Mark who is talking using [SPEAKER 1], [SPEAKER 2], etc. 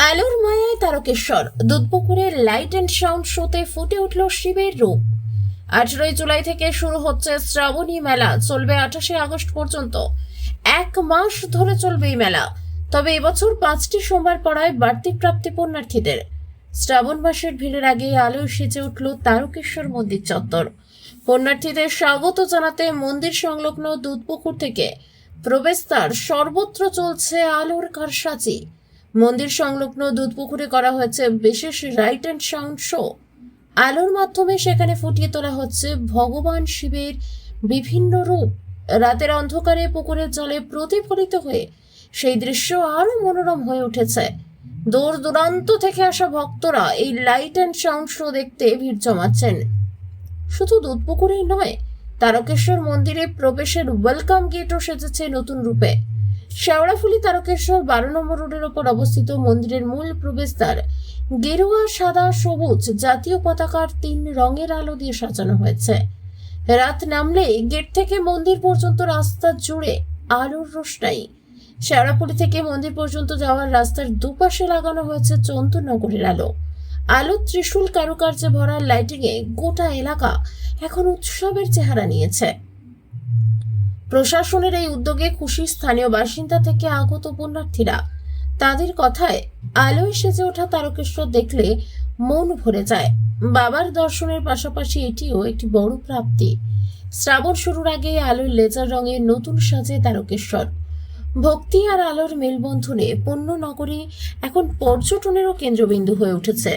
[SPEAKER 1] আলোর মায়ায় Tarakeswar দুধপুকুরের light and sound শোতে ফুটে উঠল শিবের রূপ। 18 জুলাই থেকে শুরু হচ্ছে শ্রাবণী মেলা, চলবে 28 আগস্ট পর্যন্ত। 1 মাস ধরে চলবে এই মেলা। তবে এবছর 5টি সোমবার পড়ায় বাড়তি প্রাপ্তি পুণ্যার্থীদের। শ্রাবণ মাসের ভিড়ের আগে আলোয় সেজে উঠল তারকেশ্বর মন্দির চত্বর। পুণ্যার্থীদের স্বাগত জানাতে মন্দির সংলগ্ন দুধপুকুর থেকে প্রবেশদ্বার সর্বত্র চলছে আলোর কারসাজি। মন্দির সংলগ্ন দুধপুকুরে করা হয়েছে বিশেষ লাইট অ্যান্ড সাউন্ড শো। আলোর মাধ্যমে সেখানে ফুটিয়ে তোলা হচ্ছে ভগবান শিবের বিভিন্ন রূপ। রাতের অন্ধকারে পুকুরের জলে প্রতিফলিত হয়ে সেই দৃশ্য আরো মনোরম হয়ে উঠেছে। দূর দূরান্ত থেকে আসা ভক্তরা এই লাইট অ্যান্ড সাউন্ড শো দেখতে ভিড় জমাচ্ছেন। শুধু দুধপুকুরেই নয়, তারকেশ্বর মন্দিরে প্রবেশের ওয়েলকাম গেটও সেজেছে নতুন রূপে। শেওড়াফুলি তারকেশ্বর 12 নম্বর রোডের ওপর অবস্থিত মন্দিরের মূল প্রবেশদ্বার গেরুয়া, সাদা, সবুজ জাতীয় পতাকার 3 রঙের আলো দিয়ে সাজানো হয়েছে। রাত নামলে গেট থেকে মন্দির পর্যন্ত রাস্তা জুড়ে আলোর রোশনাই। শেওড়াফুলি থেকে মন্দির পর্যন্ত যাওয়ার রাস্তার দুপাশে লাগানো হয়েছে চন্দননগরের আলো। আলোর ত্রিশূল কারুকার্যে ভরা লাইটিংয়ে গোটা এলাকা এখন উৎসবের চেহারা নিয়েছে। প্রশাসনের এই উদ্যোগে খুশি স্থানীয় বাসিন্দা থেকে আগত পুণ্যার্থীরা। তাদের কথায় আলোয় সেজে ওঠা তারকেশ্বর দেখলে মন ভরে যায়। বাবার দর্শনের পাশাপাশি এটিও একটি বড় প্রাপ্তি। শ্রাবণ শুরুর আগে আলোর লেজার রঙে নতুন সাজে তারকেশ্বর। ভক্তি আর আলোর মেলবন্ধনে পুণ্যনগরী এখন পর্যটনেরও কেন্দ্রবিন্দু হয়ে উঠেছে।